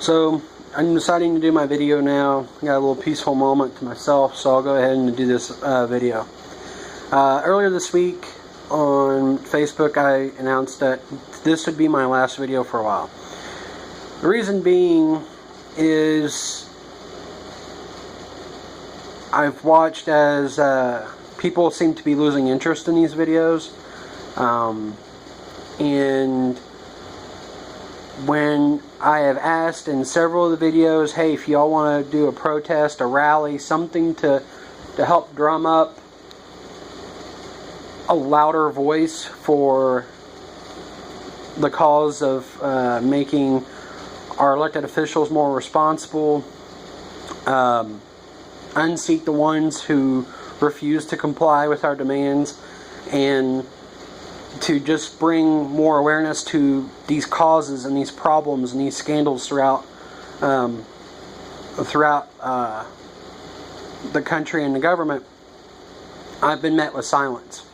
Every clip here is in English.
So I'm deciding to do my video now. I got a little peaceful moment to myself, so I'll go ahead and do this video. Earlier this week on Facebook, I announced that this would be my last video for a while. The reason being is I've watched as people seem to be losing interest in these videos, and when I have asked in several of the videos, hey, if y'all want to do a protest, a rally, something to help drum up a louder voice for the cause of making our elected officials more responsible, unseat the ones who refuse to comply with our demands, and to just bring more awareness to these causes and these problems and these scandals throughout the country and the government, I've been met with silence.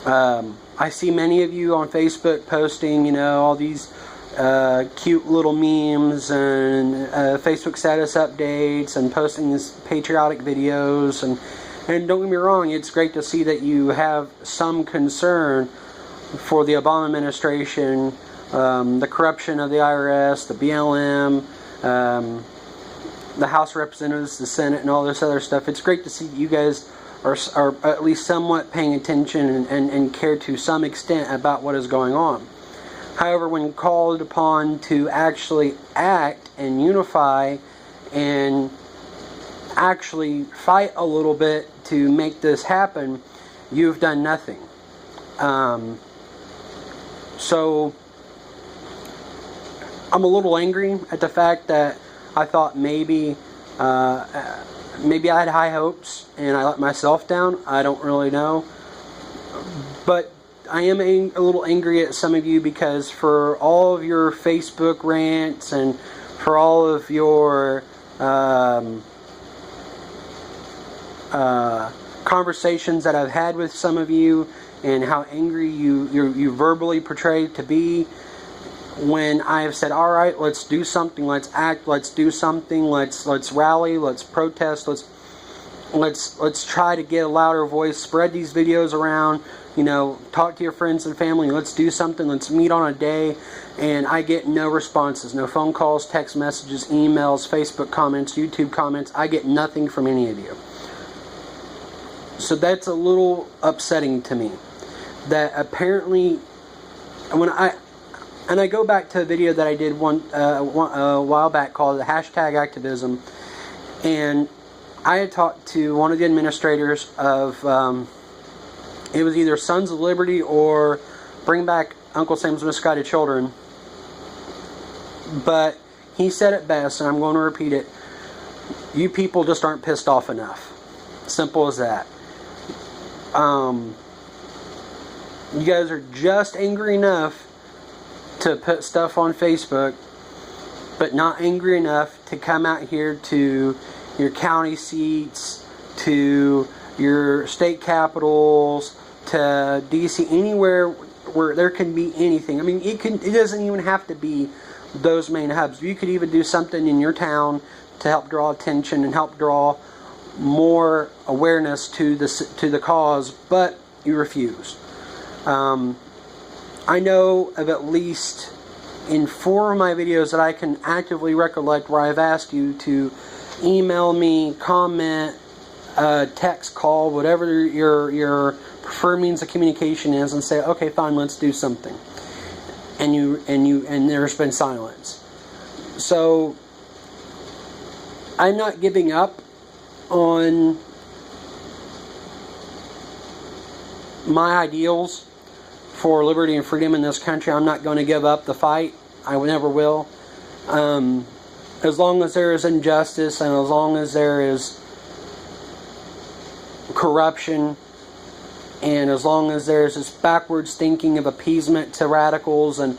I see many of you on Facebook posting, all these cute little memes and Facebook status updates and posting these patriotic videos, and don't get me wrong, it's great to see that you have some concern for the Obama administration, the corruption of the IRS, the BLM, the House of Representatives, the Senate, and all this other stuff. It's great to see that you guys are at least somewhat paying attention and care to some extent about what is going on. However, when called upon to actually act and unify and actually fight a little bit to make this happen, you've done nothing. So I'm a little angry at the fact that I thought maybe I had high hopes and I let myself down. I don't really know, but I am a little angry at some of you because for all of your Facebook rants and for all of your conversations that I've had with some of you and how angry you verbally portrayed to be when I have said, all right, let's do something, let's act, let's do something, let's rally, let's protest, let's try to get a louder voice, spread these videos around, talk to your friends and family, let's do something, let's meet on a day, and I get no responses, no phone calls, text messages, emails, Facebook comments, YouTube comments. I get nothing from any of you. So that's a little upsetting to me, that apparently when I go back to a video that I did a while back called the hashtag activism, and I had talked to one of the administrators of it was either Sons of Liberty or Bring Back Uncle Sam's Misguided Children, but he said it best, and I'm going to repeat it: you people just aren't pissed off enough. Simple as that. You guys are just angry enough to put stuff on Facebook, but not angry enough to come out here to your county seats, to your state capitals, to DC, anywhere where there can be anything. I mean, it doesn't even have to be those main hubs. You could even do something in your town to help draw attention and help draw more awareness to the cause, but you refuse. I know of at least in 4 of my videos that I can actively recollect where I've asked you to email me, comment, text, call, whatever your preferred means of communication is, and say, okay, fine, let's do something. And there's been silence. So I'm not giving up on my ideals for liberty and freedom in this country. I'm not going to give up the fight. I never will. As long as there is injustice and as long as there is corruption and as long as there's this backwards thinking of appeasement to radicals and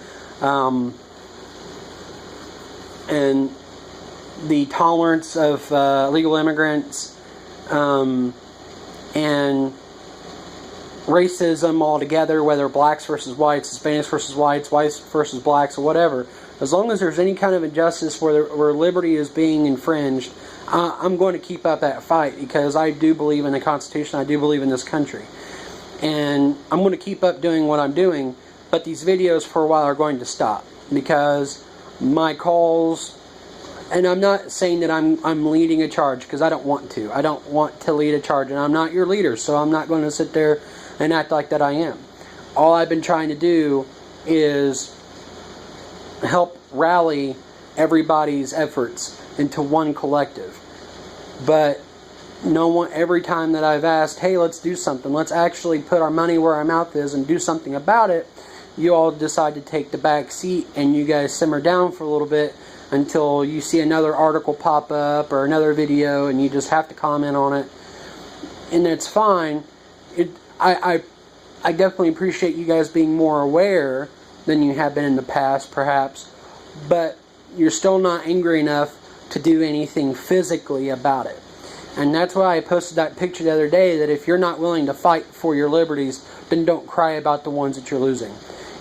the tolerance of illegal immigrants and racism altogether, whether blacks versus whites, Hispanics versus whites, whites versus blacks, or whatever. As long as there's any kind of injustice where liberty is being infringed, I'm going to keep up that fight, because I do believe in the Constitution. I do believe in this country. And I'm going to keep up doing what I'm doing, but these videos for a while are going to stop, because my calls, and I'm not saying that I'm leading a charge, because I don't want to. I don't want to lead a charge, and I'm not your leader, so I'm not going to sit there and act like that I am. All I've been trying to do is help rally everybody's efforts into one collective. But no one, every time that I've asked, hey, let's do something, let's actually put our money where our mouth is and do something about it, you all decide to take the back seat, and you guys simmer down for a little bit until you see another article pop up or another video, and you just have to comment on it. And that's fine. I definitely appreciate you guys being more aware than you have been in the past, perhaps, but you're still not angry enough to do anything physically about it. And that's why I posted that picture the other day, that if you're not willing to fight for your liberties, then don't cry about the ones that you're losing.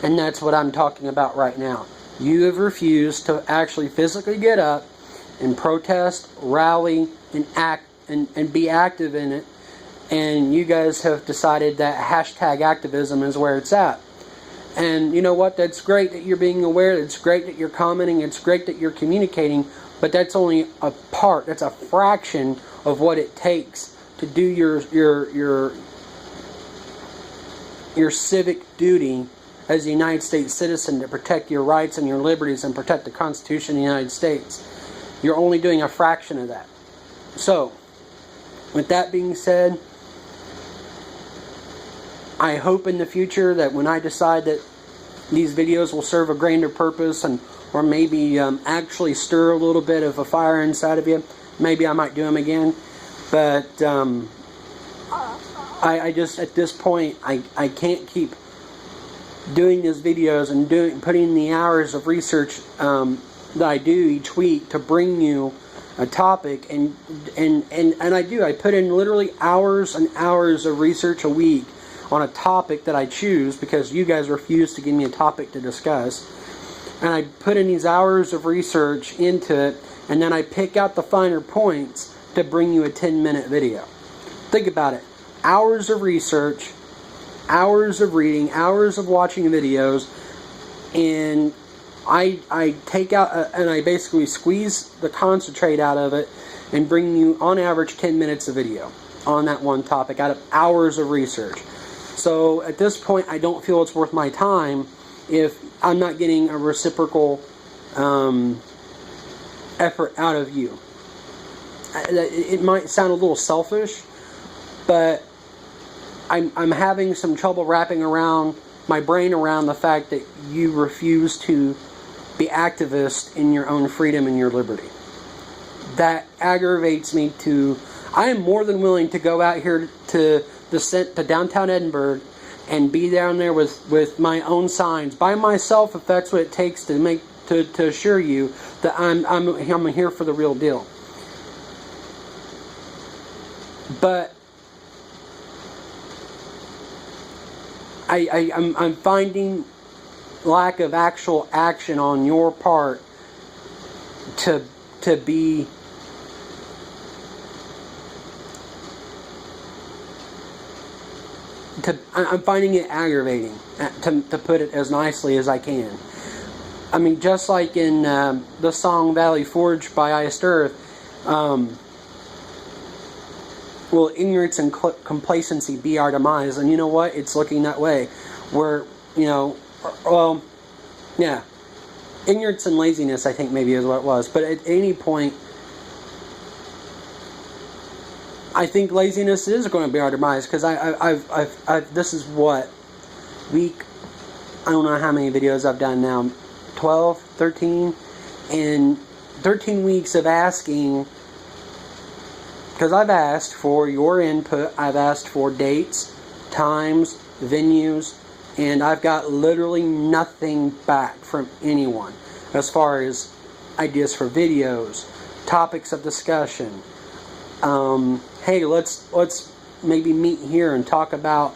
And that's what I'm talking about right now. You have refused to actually physically get up and protest, rally, and act, and be active in it. And you guys have decided that hashtag activism is where it's at. And you know what? That's great that you're being aware. It's great that you're commenting. It's great that you're communicating. But that's only a part. That's a fraction of what it takes to do your civic duty as a United States citizen, to protect your rights and your liberties and protect the Constitution of the United States. You're only doing a fraction of that. So, with that being said, I hope in the future that when I decide that these videos will serve a grander purpose, or maybe actually stir a little bit of a fire inside of you, maybe I might do them again. But I just, at this point, I can't keep doing these videos and putting the hours of research that I do each week to bring you a topic, and I put in literally hours and hours of research a week on a topic that I choose, because you guys refuse to give me a topic to discuss. And I put in these hours of research into it, and then I pick out the finer points to bring you a 10-minute video. Think about it. Hours of research, hours of reading, hours of watching videos, and I take out, and I basically squeeze the concentrate out of it and bring you, on average, 10 minutes of video on that one topic out of hours of research. So at this point, I don't feel it's worth my time if I'm not getting a reciprocal effort out of you. It might sound a little selfish, but I'm having some trouble wrapping around my brain around the fact that you refuse to be activist in your own freedom and your liberty. That aggravates me to... I am more than willing to go out here to downtown Edinburgh and be down there with my own signs by myself, if that's what it takes to assure you that I'm here for the real deal. But I'm finding lack of actual action on your part to be... I'm finding it aggravating, to put it as nicely as I can. I mean, just like in the song Valley Forge by Iced Earth, will ignorance and complacency be our demise? And you know what? It's looking that way. Where, ignorance and laziness, I think maybe is what it was. But at any point, I think laziness is going to be our demise, because I've this is what, week, I don't know how many videos I've done now, 12, 13, and 13 weeks of asking, because I've asked for your input, I've asked for dates, times, venues, and I've got literally nothing back from anyone as far as ideas for videos, topics of discussion. Hey, let's maybe meet here and talk about,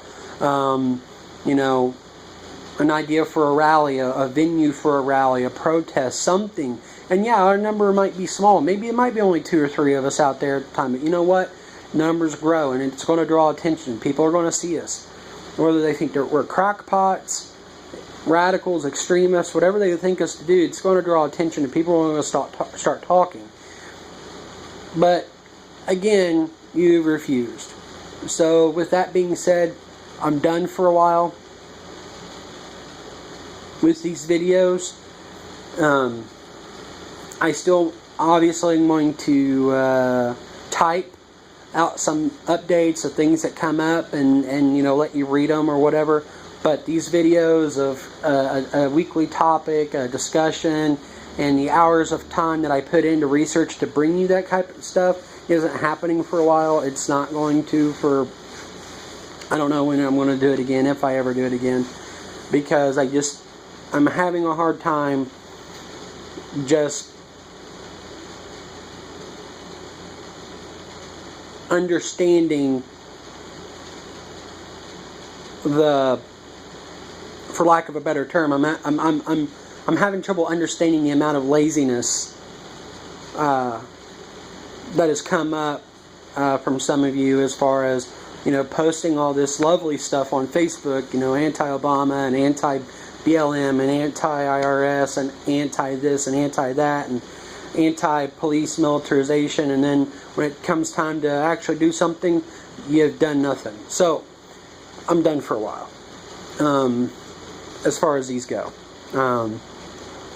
an idea for a rally, a venue for a rally, a protest, something. And yeah, our number might be small. Maybe it might be only 2 or 3 of us out there at the time. But you know what? Numbers grow, and it's going to draw attention. People are going to see us. Whether they think we're crackpots, radicals, extremists, whatever they think us to do, it's going to draw attention, and people are going to start talking. But again, you've refused. So with that being said, I'm done for a while with these videos. I still obviously am going to type out some updates of things that come up and you know, let you read them or whatever. But these videos of a weekly topic, a discussion, and the hours of time that I put into research to bring you that type of stuff isn't happening for a while. It's not going to for, I don't know when I'm going to do it again, if I ever do it again, because I'm having a hard time just understanding the, for lack of a better term, I'm having trouble understanding the amount of laziness that has come up from some of you, as far as, you know, posting all this lovely stuff on Facebook, you know, anti-Obama and anti-BLM and anti-IRS and anti-this and anti-that and anti-police militarization, and then when it comes time to actually do something, you've done nothing. So I'm done for a while as far as these go.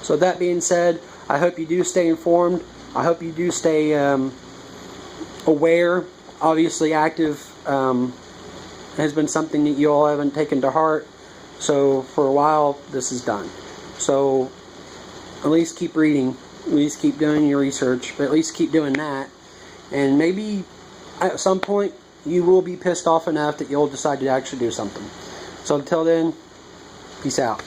So that being said, I hope you do stay informed. I hope you do stay aware. Obviously, active has been something that you all haven't taken to heart. So for a while, this is done. So at least keep reading. At least keep doing your research. But at least keep doing that. And maybe at some point, you will be pissed off enough that you'll decide to actually do something. So until then, peace out.